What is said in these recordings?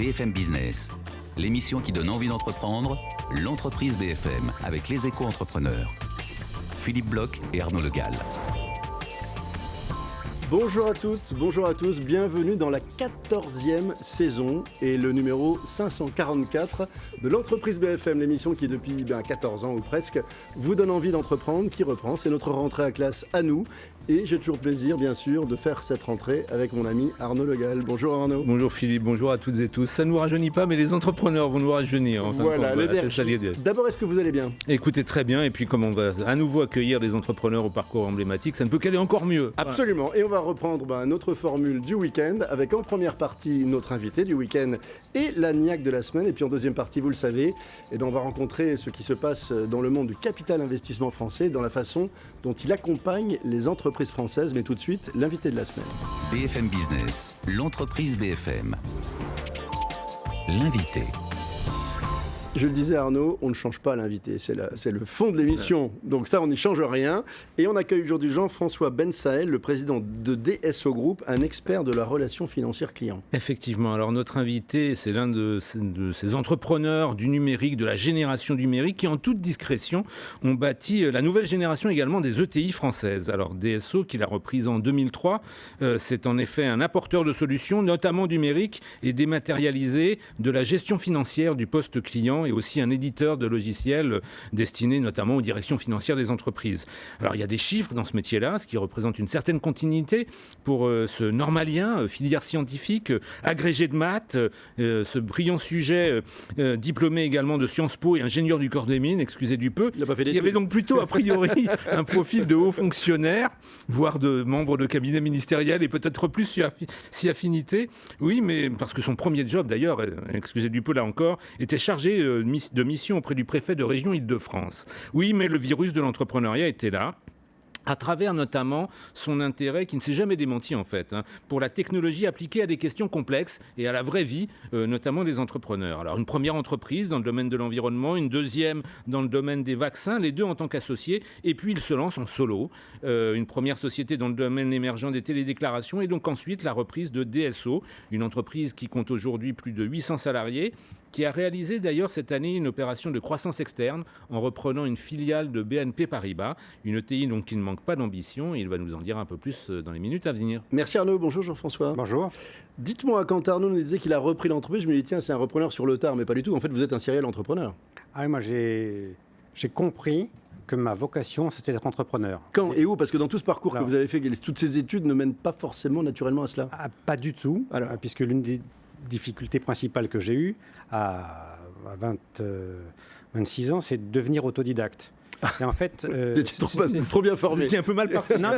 BFM Business, l'émission qui donne envie d'entreprendre, l'entreprise BFM avec les éco-entrepreneurs. Philippe Bloch et Arnaud Le Gall. Bonjour à toutes, bonjour à tous, bienvenue dans la 14e saison et le numéro 544 de l'entreprise BFM, l'émission qui depuis 14 ans ou presque vous donne envie d'entreprendre, qui reprend, c'est notre rentrée à classe à nous. Et j'ai toujours plaisir, bien sûr, de faire cette rentrée avec mon ami Arnaud Le Gall. Bonjour Arnaud. Bonjour Philippe, bonjour à toutes et tous. Ça ne nous rajeunit pas, mais les entrepreneurs vont nous rajeunir. Voilà, l'énergie. D'abord, est-ce que vous allez bien ? Écoutez, très bien. Et puis, comme on va à nouveau accueillir les entrepreneurs au parcours emblématique, ça ne peut qu'aller encore mieux. Absolument. Voilà. Et on va reprendre notre formule du week-end avec en première partie notre invité du week-end et la niaque de la semaine. Et puis en deuxième partie, vous le savez, on va rencontrer ce qui se passe dans le monde du capital investissement français, dans la façon dont il accompagne les entreprises françaises. Mais tout de suite, l'invité de la semaine. BFM Business, l'entreprise BFM. L'invité. Je le disais Arnaud, on ne change pas l'invité, c'est le fond de l'émission, donc ça on n'y change rien. Et on accueille aujourd'hui Jean-François Bensaël, le président de DSO Group, un expert de la relation financière client. Effectivement, alors notre invité, c'est l'un de ces entrepreneurs du numérique, de la génération numérique, qui en toute discrétion ont bâti la nouvelle génération également des ETI françaises. Alors DSO, qu'il a reprise en 2003, c'est en effet un apporteur de solutions, notamment numériques et dématérialisées, de la gestion financière du poste client, et aussi un éditeur de logiciels destiné notamment aux directions financières des entreprises. Alors il y a des chiffres dans ce métier-là, ce qui représente une certaine continuité pour ce normalien, filière scientifique, agrégé de maths, ce brillant sujet, diplômé également de Sciences Po et ingénieur du corps des mines, excusez du peu. Il y avait donc plutôt a priori un profil de haut fonctionnaire, voire de membre de cabinet ministériel et peut-être plus si affinité. Oui, mais parce que son premier job d'ailleurs, excusez du peu là encore, était chargé de mission auprès du préfet de région Île-de-France. Oui, mais le virus de l'entrepreneuriat était là, à travers notamment son intérêt, qui ne s'est jamais démenti en fait, pour la technologie appliquée à des questions complexes et à la vraie vie, notamment des entrepreneurs. Alors une première entreprise dans le domaine de l'environnement, une deuxième dans le domaine des vaccins, les deux en tant qu'associés, et puis il se lance en solo, une première société dans le domaine émergent des télédéclarations, et donc ensuite la reprise de DSO, une entreprise qui compte aujourd'hui plus de 800 salariés, qui a réalisé d'ailleurs cette année une opération de croissance externe en reprenant une filiale de BNP Paribas, une ETI donc qui ne manque pas d'ambition, et il va nous en dire un peu plus dans les minutes à venir. Merci Arnaud, bonjour Jean-François. Bonjour. Dites-moi, quand Arnaud nous disait qu'il a repris l'entreprise, je me dis tiens, c'est un repreneur sur le tard, mais pas du tout, en fait vous êtes un serial entrepreneur. Ah oui, moi j'ai compris que ma vocation c'était d'être entrepreneur. Quand et où ? Parce que dans tout ce parcours que vous avez fait, toutes ces études ne mènent pas forcément naturellement à cela. Pas du tout, puisque l'une des difficulté principale que j'ai eue à 26 ans, c'est de devenir autodidacte. Et en fait, trop bien formé. C'est un peu mal parti. Non.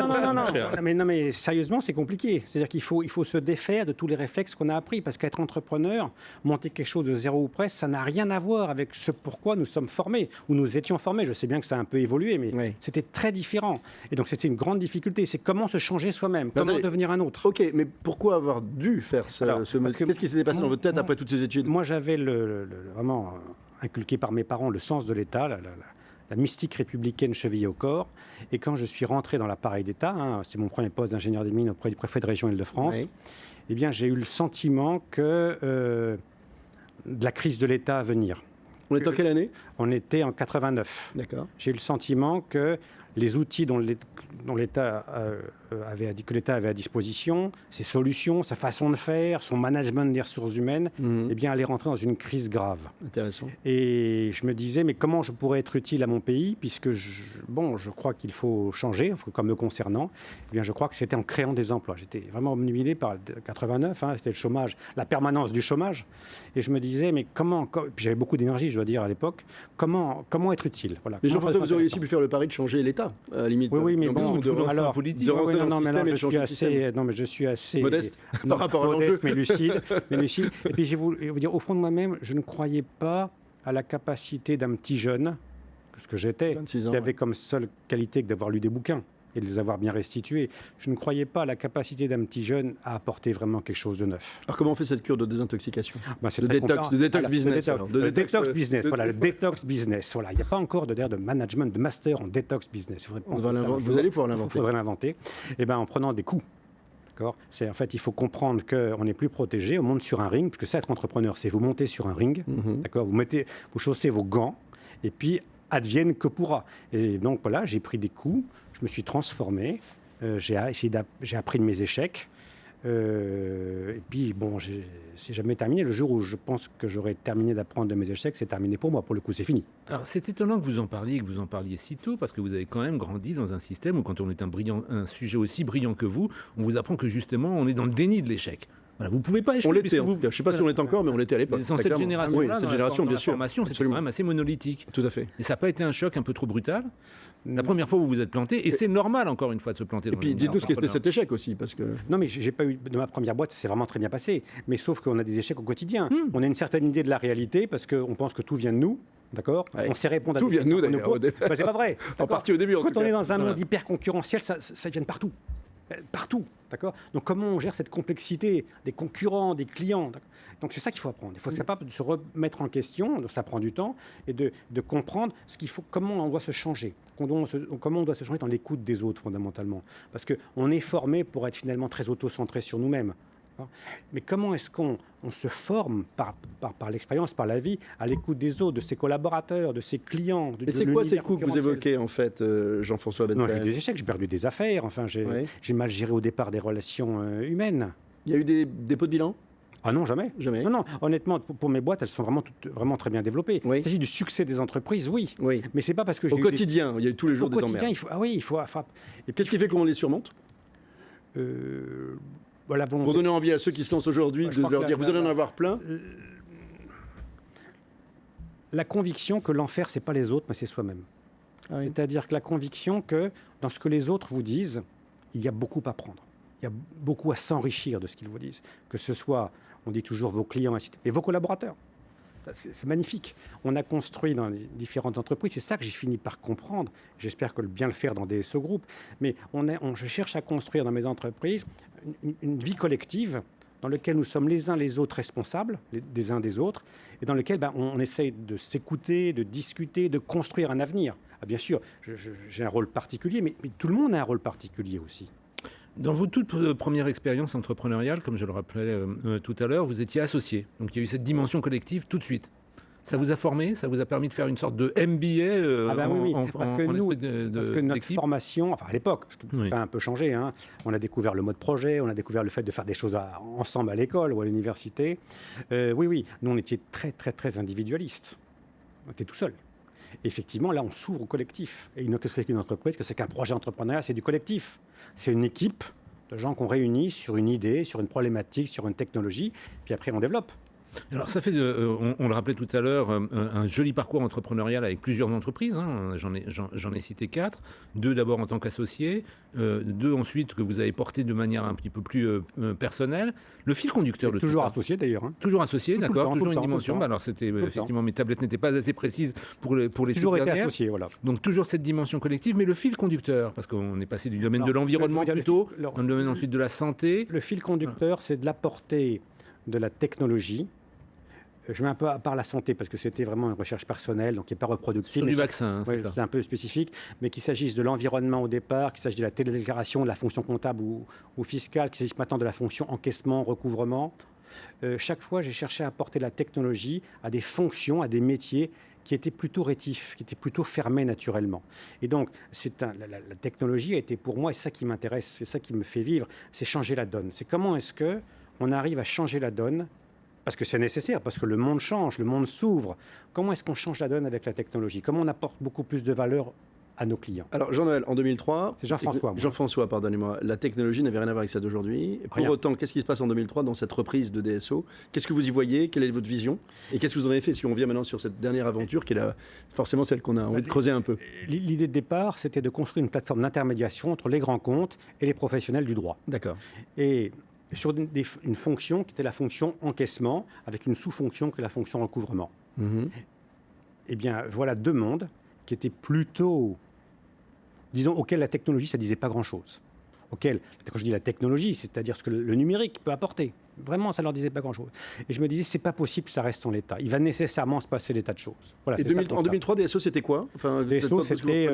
Mais sérieusement, c'est compliqué. C'est-à-dire qu'il faut se défaire de tous les réflexes qu'on a appris. Parce qu'être entrepreneur, monter quelque chose de zéro ou presque, ça n'a rien à voir avec ce pourquoi nous sommes formés, ou nous étions formés. Je sais bien que ça a un peu évolué, mais c'était très différent. Et donc, c'était une grande difficulté. C'est comment se changer soi-même, comment devenir un autre. Ok, mais pourquoi avoir dû faire qu'est-ce qui s'était passé dans votre tête après toutes ces études ? Moi, j'avais vraiment inculqué par mes parents le sens de l'État, la mystique républicaine chevillée au corps. Et quand je suis rentré dans l'appareil d'État, c'était mon premier poste d'ingénieur des mines auprès du préfet de région Île-de-France, eh bien, j'ai eu le sentiment que de la crise de l'État à venir. On était en quelle année ? On était en 89. D'accord. J'ai eu le sentiment que les outils dont l'État avait à disposition, ses solutions, sa façon de faire, son management des ressources humaines, eh bien, allaient rentrer dans une crise grave. Intéressant. Et je me disais, mais comment je pourrais être utile à mon pays, puisque je crois qu'il faut changer, comme me concernant. Eh bien, je crois que c'était en créant des emplois. J'étais vraiment omnubilé par 89, c'était le chômage, la permanence du chômage. Et je me disais, mais puis j'avais beaucoup d'énergie, je dois dire, à l'époque, comment être utile. Voilà. Mais Jean-François, vous auriez aussi pu faire le pari de changer l'État, à la limite. Oui, mais bon, alors, politique. Je suis assez modeste par rapport à l'enjeu, mais lucide. Et puis, je vais vous dire, au fond de moi-même, je ne croyais pas à la capacité d'un petit jeune, ce que j'étais, qui avait comme seule qualité que d'avoir lu des bouquins et de les avoir bien restitués. Je ne croyais pas à la capacité d'un petit jeune à apporter vraiment quelque chose de neuf. Alors comment on fait cette cure de désintoxication ? De détox business. Le détox business. Voilà. Il n'y a pas encore de management, de master en détox business. Vous allez pouvoir l'inventer. Il faudrait l'inventer. En prenant des coups. D'accord ? En fait, il faut comprendre qu'on n'est plus protégé, on monte sur un ring, puisque ça, être entrepreneur, c'est vous montez sur un ring, d'accord ? Vous chaussez vos gants, et puis advienne que pourra. Et donc voilà, j'ai pris des coups, je me suis transformé, j'ai appris de mes échecs. Et puis, bon, c'est jamais terminé. Le jour où je pense que j'aurais terminé d'apprendre de mes échecs, c'est terminé pour moi. Pour le coup, c'est fini. Alors, c'est étonnant que vous en parliez si tôt, parce que vous avez quand même grandi dans un système où, quand on est un sujet aussi brillant que vous, on vous apprend que justement, on est dans le déni de l'échec. Voilà, vous ne pouvez pas échouer. On l'était, en tout cas. Je ne sais pas si on l'est encore, mais on l'était à l'époque. Dans cette génération-là, oui, cette génération, bien sûr. Formation, c'est quand même assez monolithique. Tout à fait. Et ça n'a pas été un choc un peu trop brutal ? La première fois où vous vous êtes planté, et c'est normal encore une fois de se planter. Et puis dites-nous ce qu'était cet échec aussi, parce que... Non, mais j'ai pas eu de ma première boîte, ça s'est vraiment très bien passé. Mais sauf qu'on a des échecs au quotidien. On a une certaine idée de la réalité parce qu'on pense que tout vient de nous, d'accord ? Ouais. On sait répondre à tout vient de nous d'ailleurs. Bah, c'est pas vrai. En partie au début. Quand on est dans un monde hyper concurrentiel, ça vient de partout. Partout, d'accord ? Donc comment on gère cette complexité des concurrents, des clients ? Donc c'est ça qu'il faut apprendre. Il faut être capable de se remettre en question, donc ça prend du temps, et de comprendre comment on doit se changer, comment on doit se changer dans l'écoute des autres fondamentalement. Parce qu'on est formé pour être finalement très auto-centré sur nous-mêmes. Mais comment est-ce qu'on se forme par l'expérience, par la vie, à l'écoute des autres, de ses collaborateurs, de ses clients. Mais c'est quoi ces coups que vous évoquez, en fait, Jean-François Benfeld ? Non, j'ai eu des échecs, j'ai perdu des affaires, enfin, j'ai mal géré au départ des relations humaines. Il y a eu des dépôts de bilan ? Ah non, jamais. Jamais. Non, honnêtement, pour mes boîtes, elles sont vraiment très bien développées. Oui. Il s'agit du succès des entreprises, oui. Mais c'est pas parce que au quotidien, il y a eu tous les jours des emmerdes. Il faut. Et qu'est-ce qui fait qu'on les surmonte ? Voilà, pour donner envie à ceux qui se lancent aujourd'hui de leur dire vous allez en avoir plein. La conviction que l'enfer, c'est pas les autres, mais c'est soi-même. Ah oui. C'est-à-dire que la conviction que dans ce que les autres vous disent, il y a beaucoup à prendre. Il y a beaucoup à s'enrichir de ce qu'ils vous disent. Que ce soit, on dit toujours vos clients, et vos collaborateurs. C'est magnifique. On a construit dans les différentes entreprises, c'est ça que j'ai fini par comprendre. J'espère que bien le faire dans DSO Group. Mais je cherche à construire dans mes entreprises une vie collective dans laquelle nous sommes les uns les autres responsables, des uns des autres, et dans lequel on essaye de s'écouter, de discuter, de construire un avenir. Ah, bien sûr, j'ai un rôle particulier, mais tout le monde a un rôle particulier aussi. Dans votre toute première expérience entrepreneuriale, comme je le rappelais tout à l'heure, vous étiez associé. Donc il y a eu cette dimension collective tout de suite. Ça vous a formé ? Ça vous a permis de faire une sorte de MBA oui. Parce que notre d'équipe. Formation, enfin à l'époque, parce que ça a un peu changé, hein, on a découvert le mode projet, on a découvert le fait de faire des choses ensemble à l'école ou à l'université. Oui, nous on était très, très, très individualistes. On était tout seul. Effectivement, là, on s'ouvre au collectif. Et que c'est qu'une entreprise, que c'est qu'un projet entrepreneurial, c'est du collectif. C'est une équipe de gens qu'on réunit sur une idée, sur une problématique, sur une technologie, puis après on développe. Alors ça fait, on le rappelait tout à l'heure, un joli parcours entrepreneurial avec plusieurs entreprises. Hein. J'en ai cité 4. 2 d'abord en tant qu'associé, 2 ensuite que vous avez porté de manière un petit peu plus personnelle. Le fil conducteur de toujours tout associé d'ailleurs. Hein. Toujours associé, d'accord. Toujours une temps, dimension. Alors c'était effectivement mes tablettes n'étaient pas assez précises pour les toujours été dernières. Associé, voilà. Donc toujours cette dimension collective, mais le fil conducteur, parce qu'on est passé du domaine de l'environnement plutôt, dans le domaine ensuite de la santé. Le fil conducteur, c'est de l'apporter de la technologie. Je mets un peu à part la santé parce que c'était vraiment une recherche personnelle, donc qui n'est pas reproductive. Sur du vaccin, c'est un peu spécifique, mais qu'il s'agisse de l'environnement au départ, qu'il s'agisse de la télédéclaration, de la fonction comptable ou fiscale, qu'il s'agisse maintenant de la fonction encaissement, recouvrement. Chaque fois, j'ai cherché à apporter de la technologie à des fonctions, à des métiers qui étaient plutôt rétifs, qui étaient plutôt fermés naturellement. Et donc, la technologie a été pour moi, et c'est ça qui m'intéresse, c'est ça qui me fait vivre, c'est changer la donne. C'est comment est-ce qu'on arrive à changer la donne. Parce que c'est nécessaire, parce que le monde change, le monde s'ouvre. Comment est-ce qu'on change la donne avec la technologie ? Comment on apporte beaucoup plus de valeur à nos clients ? Alors Jean-Noël, en 2003... C'est Jean-François. Jean-François, pardonnez-moi. La technologie n'avait rien à voir avec ça d'aujourd'hui. Pour autant, qu'est-ce qui se passe en 2003 dans cette reprise de DSO ? Qu'est-ce que vous y voyez ? Quelle est votre vision ? Et qu'est-ce que vous en avez fait si on vient maintenant sur cette dernière aventure qui est forcément celle qu'on a envie de creuser un peu ? L'idée de départ, c'était de construire une plateforme d'intermédiation entre les grands comptes et les professionnels du droit. D'accord. Et sur une fonction qui était la fonction encaissement, avec une sous-fonction qui est la fonction recouvrement. Eh bien, voilà 2 mondes qui étaient plutôt, disons, auxquels la technologie, ça ne disait pas grand-chose. Quand je dis la technologie, c'est-à-dire ce que le numérique peut apporter. Vraiment, ça ne leur disait pas grand-chose. Et je me disais, c'est pas possible que ça reste en l'état. Il va nécessairement se passer des tas de choses. Voilà, et en 2003, DSO, c'était quoi ? DSO, c'était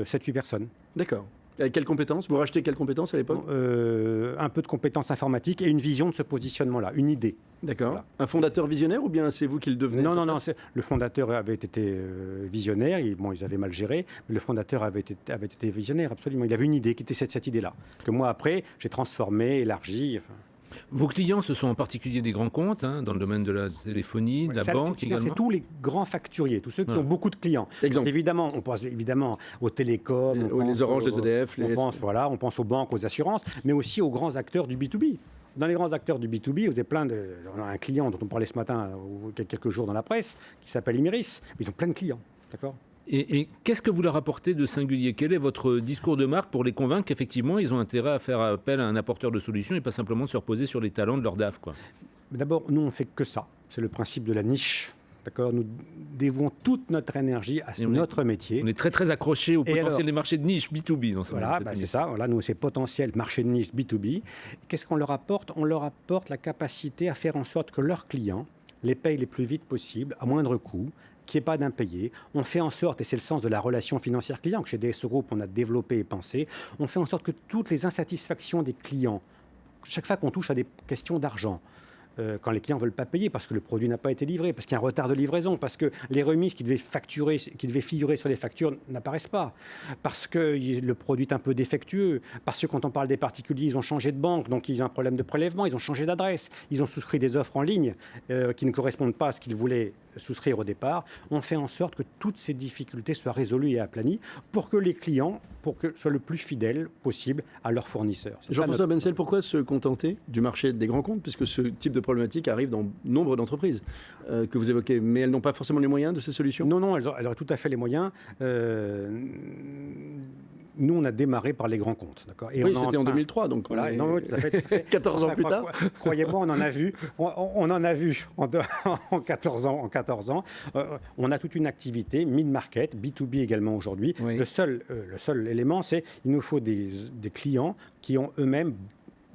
7-8 personnes. D'accord. Quelles compétences? Vous rachetez quelles compétences à l'époque? Un peu de compétences informatiques et une vision de ce positionnement-là, une idée. D'accord. Voilà. Un fondateur visionnaire ou bien c'est vous qui le devenez? Non, le fondateur avait été visionnaire, ils avaient mal géré, mais le fondateur avait été visionnaire, absolument. Il avait une idée qui était cette idée-là, que moi après, j'ai transformée, élargie. Enfin. Vos clients, ce sont en particulier des grands comptes, dans le domaine de la téléphonie, de la banque également. C'est tous les grands facturiers, tous ceux qui ont beaucoup de clients. Exemple. Évidemment, on pense évidemment aux télécoms, les Orange, les EDF, on pense aux banques, aux assurances, mais aussi aux grands acteurs du B2B. Dans les grands acteurs du B2B, vous avez on a un client dont on parlait ce matin ou quelques jours dans la presse, qui s'appelle Imeris. Ils ont plein de clients, d'accord ? Et qu'est-ce que vous leur apportez de singulier? Quel est votre discours de marque pour les convaincre qu'effectivement, ils ont intérêt à faire appel à un apporteur de solutions et pas simplement se reposer sur les talents de leur DAF, quoi? D'abord, nous, on ne fait que ça. C'est le principe de la niche. D'accord, nous dévouons toute notre énergie à notre métier. On est très très accrochés au potentiel des marchés de niche B2B dans ce Voilà, c'est ça. Voilà, nous, c'est potentiel marché de niche B2B. Qu'est-ce qu'on leur apporte? On leur apporte la capacité à faire en sorte que leurs clients les payent les plus vite possible, à moindre coût, qu'il n'y ait pas d'impayés. On fait en sorte, et c'est le sens de la relation financière client que chez DSO Group, on a développé et pensé, on fait en sorte que toutes les insatisfactions des clients, chaque fois qu'on touche à des questions d'argent, quand les clients ne veulent pas payer parce que le produit n'a pas été livré, parce qu'il y a un retard de livraison, parce que les remises qui devaient figurer sur les factures n'apparaissent pas, parce que le produit est un peu défectueux, parce que quand on parle des particuliers, ils ont changé de banque, donc ils ont un problème de prélèvement, ils ont changé d'adresse, ils ont souscrit des offres en ligne qui ne correspondent pas à ce qu'ils voulaient souscrire au départ. On fait en sorte que toutes ces difficultés soient résolues et aplanies pour que les clients soient le plus fidèles possible à leurs fournisseurs. Jean-François Benzel, pourquoi se contenter du marché des grands comptes, puisque ce type de problématique arrive dans nombre d'entreprises que vous évoquez, mais elles n'ont pas forcément les moyens de ces solutions? Non, elles auraient tout à fait les moyens. Nous, on a démarré par les grands comptes. D'accord. Et oui, c'était en 2003, donc voilà. Non, tout à fait. 14 ans plus tard. Croyez-moi, on en a vu. On en a vu en 14 ans. On a toute une activité mid-market, B2B également aujourd'hui. Oui. Le seul élément, c'est qu'il nous faut des clients qui ont eux-mêmes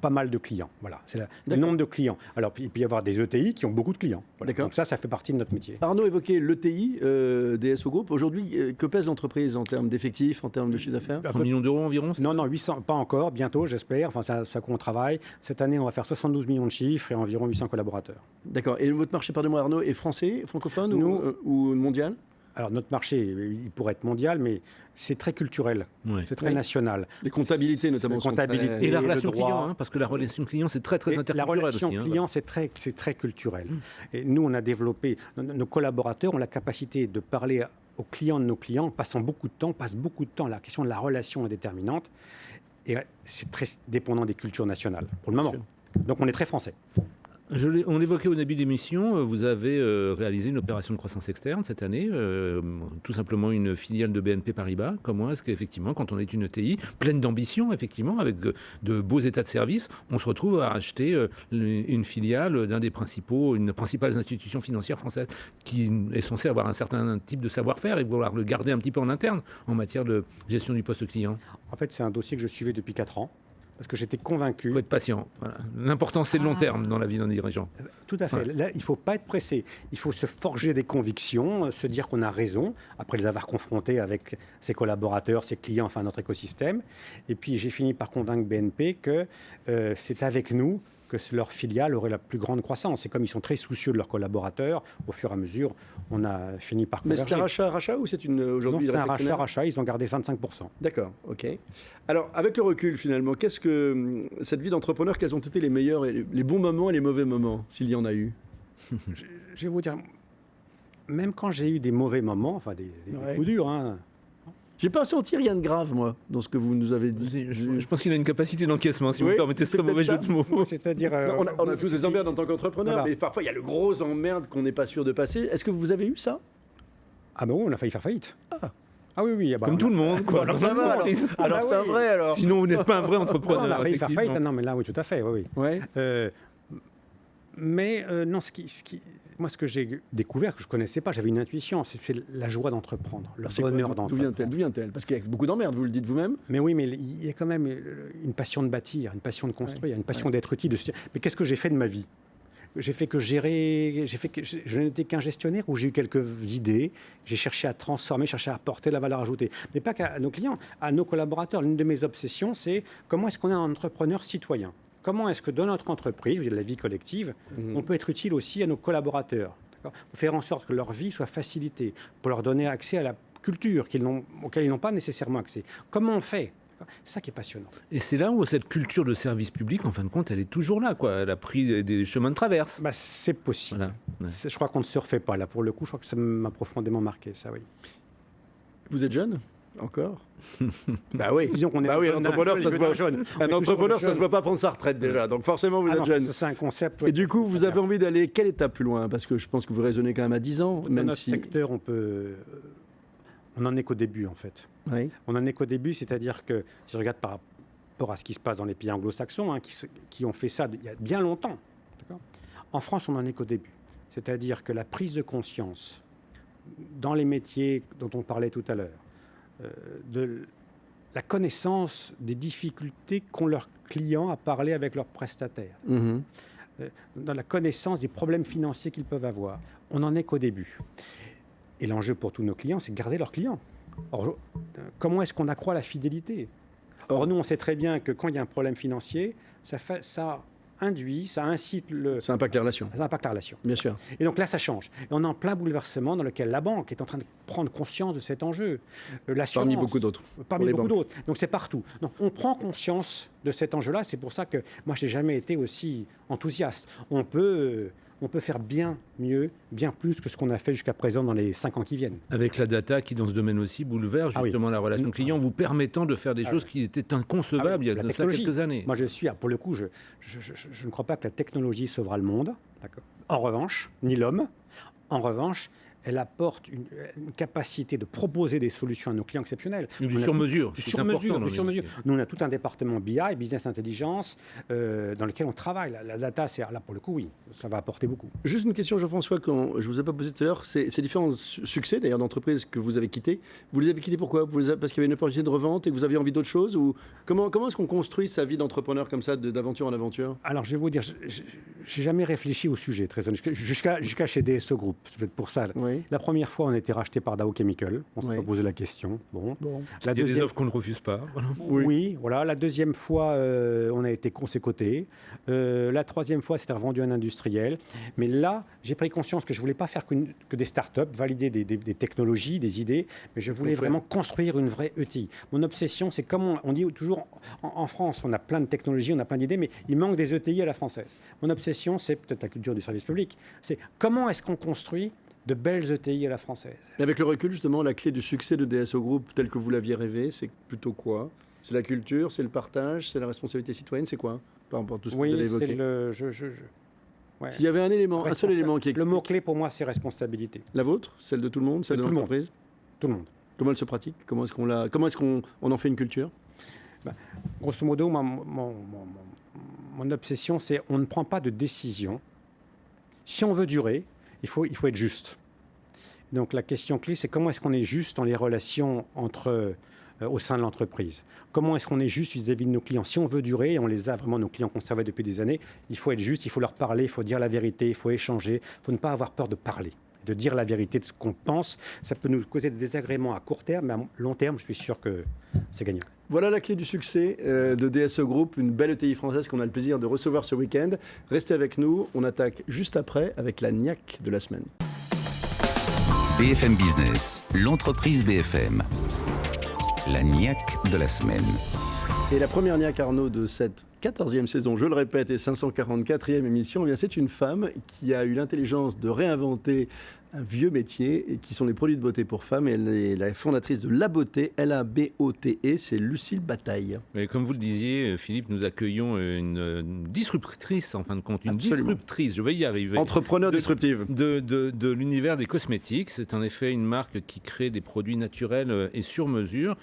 pas mal de clients. Voilà, c'est le nombre de clients. Alors, il peut y avoir des ETI qui ont beaucoup de clients. Voilà. Donc ça fait partie de notre métier. Arnaud évoquait l'ETI, DSO Group. Aujourd'hui, que pèse l'entreprise en termes d'effectifs, en termes de chiffre d'affaires? 100 millions d'euros environ? Non, 800, pas encore, bientôt, j'espère. Enfin, ça qu'on travaille. Cette année, on va faire 72 millions de chiffres et environ 800 collaborateurs. D'accord. Et votre marché, pardonnez-moi Arnaud, est français, francophone ou mondial? Alors, notre marché, il pourrait être mondial, mais c'est très culturel, c'est très national. Les comptabilités, notamment. Et la relation client, parce que la relation client, c'est très interculturel. La relation client, c'est très culturel. Et nous, on a développé, nos collaborateurs ont la capacité de parler aux clients de nos clients, passent beaucoup de temps. La question de la relation est déterminante. Et c'est très dépendant des cultures nationales, pour le moment. Donc, on est très français. On l'évoquait au début de l'émission, vous avez réalisé une opération de croissance externe cette année, tout simplement une filiale de BNP Paribas. Comment est-ce qu'effectivement, quand on est une ETI pleine d'ambition, effectivement, avec de beaux états de service, on se retrouve à acheter une filiale une principale institution financière française qui est censée avoir un certain type de savoir-faire et vouloir le garder un petit peu en interne en matière de gestion du poste client? En fait, c'est un dossier que je suivais depuis 4 ans. Parce que j'étais convaincu. Il faut être patient. Voilà. L'important, c'est le long terme dans la vie d'un dirigeant. Tout à fait. Ouais. Là, il ne faut pas être pressé. Il faut se forger des convictions, se dire qu'on a raison, après les avoir confrontés avec ses collaborateurs, ses clients, enfin notre écosystème. Et puis, j'ai fini par convaincre BNP que c'est avec nous que leur filiale aurait la plus grande croissance. Et comme ils sont très soucieux de leurs collaborateurs, au fur et à mesure, on a fini par converger. Mais c'est un rachat ou c'est aujourd'hui? Non, c'est un rachat, ils ont gardé 25%. D'accord, ok. Alors, avec le recul, finalement, qu'est-ce que cette vie d'entrepreneur, quels ont été les meilleurs, les bons moments et les mauvais moments, s'il y en a eu? Je vais vous dire, même quand j'ai eu des mauvais moments, enfin des coups durs, j'ai pas senti rien de grave, moi, dans ce que vous nous avez dit. Je pense qu'il a une capacité d'encaissement, si vous me permettez ce mauvais jeu de mots. C'est-à-dire, on a tous des emmerdes en tant qu'entrepreneur, mais parfois il y a le gros emmerde qu'on n'est pas sûr de passer. Est-ce que vous avez eu ça? Ah ben oui, on a failli faire faillite. Ah oui. Comme tout le monde, quoi. Alors ça va, alors c'est un vrai, alors. Sinon, vous n'êtes pas un vrai entrepreneur. On a failli faire faillite, non, mais là, oui, tout à fait, oui. Mais non, moi, ce que j'ai découvert, que je ne connaissais pas, j'avais une intuition, c'est la joie d'entreprendre, le bonheur d'entreprendre. D'où vient-elle? Parce qu'il y a beaucoup d'emmerdes, vous le dites vous-même. Mais oui, mais il y a quand même une passion de bâtir, une passion de construire, une passion d'être utile. Mais qu'est-ce que j'ai fait de ma vie? j'ai fait que gérer, je n'étais qu'un gestionnaire où j'ai eu quelques idées, j'ai cherché à transformer, cherché à apporter la valeur ajoutée. Mais pas qu'à nos clients, à nos collaborateurs. L'une de mes obsessions, c'est comment est-ce qu'on est un entrepreneur citoyen ? Comment est-ce que dans notre entreprise, de la vie collective, on peut être utile aussi à nos collaborateurs ? Pour faire en sorte que leur vie soit facilitée, pour leur donner accès à la culture auquel ils n'ont pas nécessairement accès. Comment on fait ? C'est ça qui est passionnant. Et c'est là où cette culture de service public, en fin de compte, elle est toujours là, quoi. Elle a pris des chemins de traverse. C'est possible. Voilà. Ouais. Je crois qu'on ne se refait pas, là, pour le coup. Je crois que ça m'a profondément marqué, ça, oui. Vous êtes jeune encore? Bah oui. Disons qu'on est un entrepreneur, ça se voit. Jeune. Un entrepreneur, ça se voit pas prendre sa retraite déjà. Donc forcément, vous êtes jeune. C'est un concept. Et du coup, vous avez envie d'aller quelle étape plus loin? Parce que je pense que vous raisonnez quand même à 10 ans. Dans notre secteur, on n'en est qu'au début, en fait. Oui. On n'en est qu'au début, c'est-à-dire que si je regarde par rapport à ce qui se passe dans les pays anglo-saxons, qui ont fait ça il y a bien longtemps, d'accord ? En France, on n'en est qu'au début. C'est-à-dire que la prise de conscience dans les métiers dont on parlait tout à l'heure, de la connaissance des difficultés qu'ont leurs clients à parler avec leurs prestataires, dans la connaissance des problèmes financiers qu'ils peuvent avoir, on n'en est qu'au début. Et l'enjeu pour tous nos clients, c'est de garder leurs clients. Or, comment est-ce qu'on accroît la fidélité ? Or, nous, on sait très bien que quand il y a un problème financier, ça incite Ça impacte les relations. Ça impacte la relation. Bien sûr. Et donc là, ça change. Et on est en plein bouleversement dans lequel la banque est en train de prendre conscience de cet enjeu. Parmi beaucoup d'autres. Parmi beaucoup d'autres. Donc c'est partout. Donc on prend conscience de cet enjeu-là. C'est pour ça que moi, je n'ai jamais été aussi enthousiaste. On peut faire bien mieux, bien plus que ce qu'on a fait jusqu'à présent dans les 5 ans qui viennent. Avec la data qui, dans ce domaine aussi, bouleverse justement la relation client, vous permettant de faire des choses qui étaient inconcevables il y a de cela quelques années. Moi, pour le coup, je ne crois pas que la technologie sauvera le monde. D'accord. En revanche, ni l'homme. En revanche, elle apporte une capacité de proposer des solutions à nos clients exceptionnelles. Du sur-mesure. Du sur-mesure. Nous, on a tout un département BI, Business Intelligence, dans lequel on travaille. La data, là, pour le coup, oui, ça va apporter beaucoup. Juste une question, Jean-François, quand je ne vous ai pas posé tout à l'heure, ces différents succès, d'ailleurs, d'entreprises que vous avez quittés, vous les avez quittés pourquoi? Parce qu'il y avait une opportunité de revente et que vous aviez envie d'autre chose? Ou comment est-ce qu'on construit sa vie d'entrepreneur comme ça, d'aventure en aventure? Alors, je vais vous dire, je n'ai jamais réfléchi au sujet, très honnêtement, jusqu'à chez DSO Group. C'est peut-être pour ça. Oui. La première fois, on a été racheté par Dow Chemical. On s'est pas posé la question. Bon. Il y a des offres qu'on ne refuse pas. Voilà. Oui, voilà. La deuxième fois, on a été consécuté. La troisième fois, c'était revendu à un industriel. Mais là, j'ai pris conscience que je ne voulais pas faire que des startups, valider des technologies, des idées, mais je voulais vraiment construire une vraie ETI. Mon obsession, c'est comme on dit toujours, en France, on a plein de technologies, on a plein d'idées, mais il manque des ETI à la française. Mon obsession, c'est peut-être la culture du service public, c'est comment est-ce qu'on construit de belles ETI à la française. Et avec le recul, justement, la clé du succès de DSO Group, tel que vous l'aviez rêvé, c'est plutôt quoi? C'est la culture, c'est le partage, c'est la responsabilité citoyenne, c'est quoi? Par rapport à tout ce que vous avez évoqué. Ouais. S'il y avait un seul élément qui explique... Le mot-clé pour moi, c'est responsabilité. La vôtre? Celle de tout le monde? Celle de l'entreprise? Tout le monde. Comment elle se pratique? Comment est-ce qu'on en fait une culture? Grosso modo, mon obsession, c'est on ne prend pas de décision. Si on veut durer, il faut être juste. Donc la question clé, c'est comment est-ce qu'on est juste dans les relations au sein de l'entreprise? Comment est-ce qu'on est juste vis-à-vis de nos clients? Si on veut durer, et on les a vraiment, nos clients conservés depuis des années, il faut être juste, il faut leur parler, il faut dire la vérité, il faut échanger, il faut ne pas avoir peur de parler, de dire la vérité de ce qu'on pense. Ça peut nous causer des désagréments à court terme, mais à long terme, je suis sûr que c'est gagnant. Voilà la clé du succès de DSO Group, une belle ETI française qu'on a le plaisir de recevoir ce week-end. Restez avec nous, on attaque juste après avec la niaque de la semaine. BFM Business, l'entreprise BFM. La niaque de la semaine. Et la première niaque, Arnaud, de cette 14e saison, je le répète, et 544e émission, eh bien, c'est une femme qui a eu l'intelligence de réinventer un vieux métier, et qui sont les produits de beauté pour femmes. Elle est la fondatrice de La Beauté, L-A-B-O-T-E, c'est Lucille Bataille. Mais comme vous le disiez, Philippe, nous accueillons une disruptrice, en fin de compte, disruptrice, je vais y arriver. Entrepreneur disruptive. De l'univers des cosmétiques. C'est en effet une marque qui crée des produits naturels et sur mesure.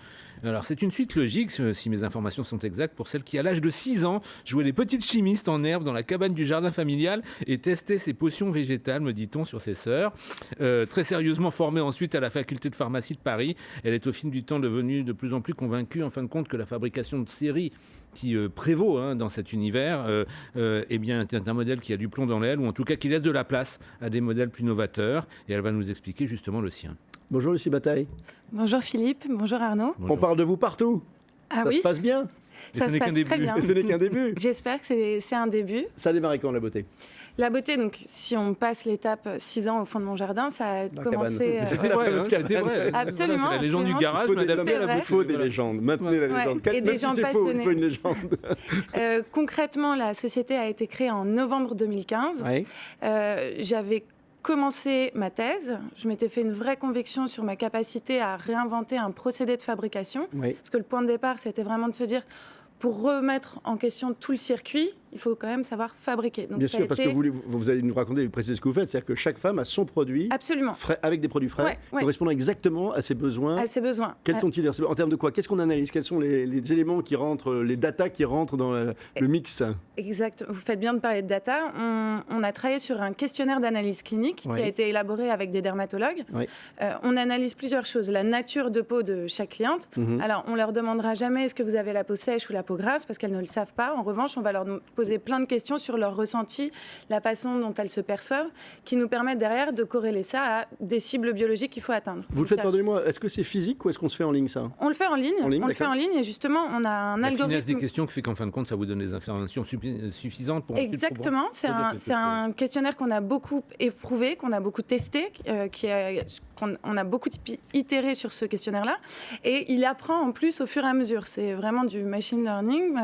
Alors, c'est une suite logique, si mes informations sont exactes, pour celle qui, à l'âge de 6 ans, jouait les petites chimistes en herbe dans la cabane du jardin familial et testait ses potions végétales, me dit-on, sur ses sœurs. Très sérieusement formée ensuite à la faculté de pharmacie de Paris, elle est au fil du temps devenue de plus en plus convaincue, en fin de compte, que la fabrication de séries qui prévaut dans cet univers, eh bien, est un modèle qui a du plomb dans l'aile, ou en tout cas qui laisse de la place à des modèles plus novateurs. Et elle va nous expliquer justement le sien. Bonjour Lucie Bataille. Bonjour Philippe, bonjour Arnaud. Bonjour. On parle de vous partout. Ah Ça oui, se passe bien. ça se passe très bien. Et ce n'est qu'un début. J'espère que c'est un début. Ça a démarré quand, la beauté? La beauté, donc si on passe l'étape 6 ans au fond de mon jardin, ça a commencé... C'était la fameuse cabane. C'était vrai. Absolument, Voilà, c'est la légende du absolument. garage, mais adaptée à la vrai. Il faut des légendes. Maintenez la légende. et des Même gens si c'est faux, il passionnés. faut une légende. Concrètement, la société a été créée en novembre 2015. Ouais. J'avais commencé ma thèse. Je m'étais fait une vraie conviction sur ma capacité à réinventer un procédé de fabrication. Oui. Parce que le point de départ, c'était vraiment de se dire, pour remettre en question tout le circuit, il faut quand même savoir fabriquer. Donc, Bien ça a sûr, parce été- que vous allez nous raconter, vous préciser ce que vous faites, c'est-à-dire que chaque femme a son produit Absolument, frais, avec des produits frais, Ouais. correspondant exactement à ses besoins. à ses besoins. Quels sont-ils en termes de quoi? Qu'est-ce qu'on analyse? Quels sont les éléments qui rentrent, les datas qui rentrent dans le mix? Exact. Vous faites bien de parler de data. On a travaillé sur un questionnaire d'analyse clinique Ouais. qui a été élaboré avec des dermatologues. Ouais. On analyse plusieurs choses. La nature de peau de chaque cliente. Mhm. Alors, on leur demandera jamais est-ce que vous avez la peau sèche ou la peau grasse parce qu'elles ne le savent pas. En revanche, on va leur poser plein de questions sur leur ressenti, la façon dont elles se perçoivent, qui nous permettent derrière de corréler ça à des cibles biologiques qu'il faut atteindre. Vous le faites, pardonnez-moi, est-ce que c'est physique ou est-ce qu'on se fait en ligne, ça? On le fait en ligne. En ligne, on le fait d'accord. en ligne et justement, on a un La finesse algorithme. des questions qui fait qu'en fin de compte, ça vous donne des informations suffisantes pour ensuite Exactement, c'est un questionnaire qu'on a beaucoup éprouvé, qu'on a beaucoup testé, on a beaucoup itéré sur ce questionnaire-là, et il apprend en plus au fur et à mesure. C'est vraiment du machine learning.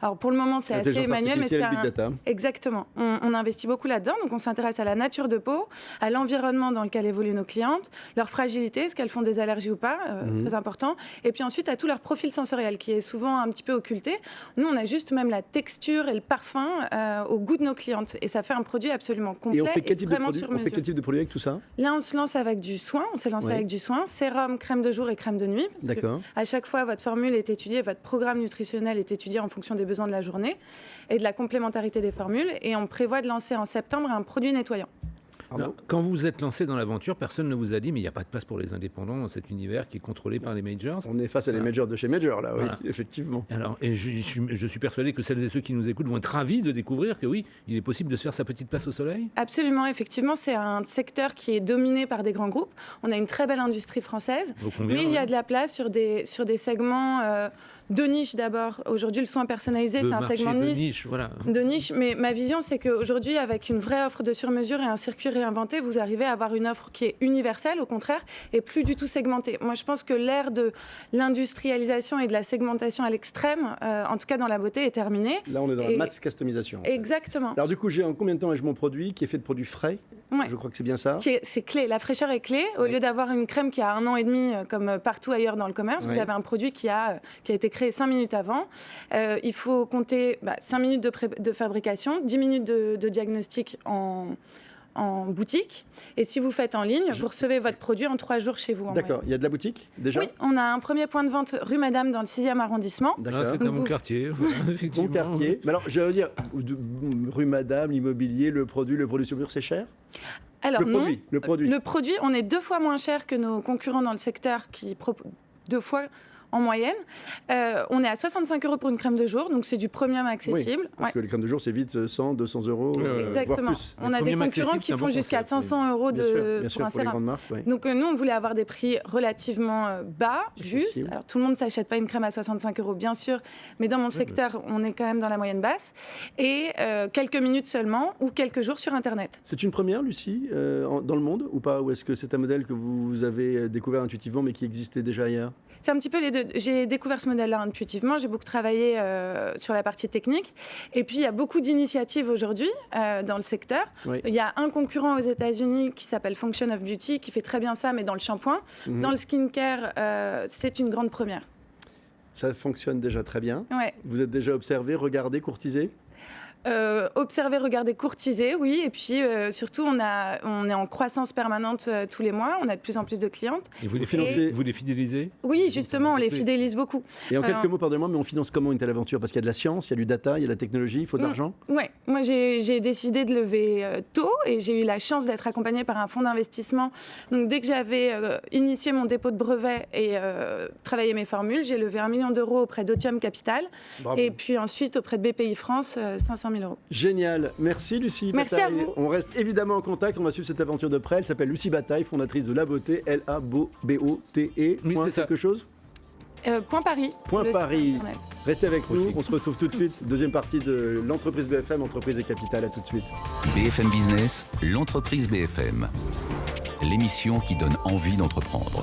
Alors pour le moment, c'est assez Intelligence manuel, mais c'est artificielle, big data. Exactement. On investit beaucoup là-dedans, donc on s'intéresse à la nature de peau, à l'environnement dans lequel évoluent nos clientes, leur fragilité, est-ce qu'elles font des allergies ou pas, très important, et puis ensuite à tout leur profil sensoriel qui est souvent un petit peu occulté. Nous, on a juste même la texture et le parfum au goût de nos clientes, et ça fait un produit absolument complet Et on fait quel type de vraiment produit? sur On fait mesure. quel type de produit avec tout ça? Là, on se lance avec du soin. On s'est lancé Ouais. avec du soin, sérum, crème de jour et crème de nuit. Parce que D'accord. à chaque fois, votre formule est étudiée, votre programme nutritionnel est étudié en fonction des besoins de la journée et de la complémentarité des formules. Et on prévoit de lancer en septembre un produit nettoyant. Arnaud? Quand vous vous êtes lancé dans l'aventure, personne ne vous a dit mais il n'y a pas de place pour les indépendants dans cet univers qui est contrôlé par les majors. On est face à des majors de chez Major, là, oui, Voilà. effectivement. Alors, et je suis persuadé que celles et ceux qui nous écoutent vont être ravis de découvrir que oui, il est possible de se faire sa petite place au soleil. Absolument, effectivement, c'est un secteur qui est dominé par des grands groupes. On a une très belle industrie française, Au combien, mais il y a ouais. de la place sur des segments de niche d'abord. Aujourd'hui, le soin personnalisé, De c'est un marché, segment de de niche. niche, voilà. De niche, mais ma vision, c'est qu'aujourd'hui, avec une vraie offre de sur-mesure et un circuit réinventé, vous arrivez à avoir une offre qui est universelle, au contraire, et plus du tout segmentée. Moi, je pense que l'ère de l'industrialisation et de la segmentation à l'extrême, en tout cas dans la beauté, est terminée. Là, on est dans la Et- mass customisation. en fait. Exactement. Alors, du coup, en combien de temps ai-je mon produit qui est fait de produits frais? Ouais. Je crois que c'est bien ça. C'est clé, la fraîcheur est clé. Au Oui. lieu d'avoir une crème qui a 1 an et demi, comme partout ailleurs dans le commerce, Oui. vous avez un produit qui a été créé 5 minutes avant. Il faut compter 5 minutes de fabrication, 10 minutes de diagnostic en boutique. Et si vous faites en ligne, vous recevez votre produit en 3 jours chez vous. en D'accord. Il y a de la boutique, déjà? moyenne. Oui, on a un premier point de vente rue Madame dans le 6e arrondissement. Ah, D'accord. c'est un bon Vous- quartier, voilà, Bon effectivement. quartier. Mais alors, je veux dire, rue Madame, l'immobilier, le produit sur mesure, c'est cher? Alors non, Le produit. le produit, on est 2 fois moins cher que nos concurrents dans le secteur qui proposent 2 fois en moyenne. On est à 65 € pour une crème de jour, donc c'est du premium accessible. Oui, parce Ouais. que les crèmes de jour, c'est vite 100, 200 euros, Ouais, voire Exactement. plus. On a des premium concurrents accessible, qui c'est un font bon jusqu'à concept, 500 € Bien sûr, pour un pour les sérum. grandes marques. Oui. Donc nous, on voulait avoir des prix relativement bas, juste. Accessible. Alors tout le monde ne s'achète pas une crème à 65 €, bien sûr, mais dans mon secteur, on est quand même dans la moyenne basse. Et quelques minutes seulement ou quelques jours sur Internet. C'est une première, Lucie, dans le monde ou pas? Ou est-ce que c'est un modèle que vous avez découvert intuitivement mais qui existait déjà ailleurs? C'est un petit peu les deux. J'ai découvert ce modèle-là intuitivement. J'ai beaucoup travaillé sur la partie technique. Et puis, il y a beaucoup d'initiatives aujourd'hui dans le secteur. Oui. Il y a un concurrent aux États-Unis qui s'appelle Function of Beauty, qui fait très bien ça, mais dans le shampoing. Mhm. Dans le skincare, c'est une grande première. Ça fonctionne déjà très bien. Ouais. Vous êtes déjà observé, regardé, courtisé? Observer, regarder, courtiser, oui. Et puis surtout, on est en croissance permanente tous les mois. On a de plus en plus de clientes. Et vous les fidélisez ? Oui, justement, on les fidélise beaucoup. Et en quelques mots, pardonnez-moi, mais on finance comment une telle aventure? Parce qu'il y a de la science, il y a du data, il y a de la technologie, il faut de l'argent? Oui, moi j'ai décidé de lever tôt et j'ai eu la chance d'être accompagnée par un fonds d'investissement. Donc dès que j'avais initié mon dépôt de brevet et travaillé mes formules, j'ai levé 1 million d'euros auprès d'Otium Capital. Bravo. Et puis ensuite auprès de BPI France, 500 000 euros. Génial. Merci Lucie Merci Bataille. à vous. On reste évidemment en contact, on va suivre cette aventure de près. Elle s'appelle Lucie Bataille, fondatrice de La Beauté, L-A-B-O-T-E. Oui, Point quelque chose Point Paris. Point Paris. Restez avec nous, on se retrouve tout de suite. Deuxième partie de l'entreprise BFM, entreprise et capital, à tout de suite. BFM Business, l'entreprise BFM. L'émission qui donne envie d'entreprendre.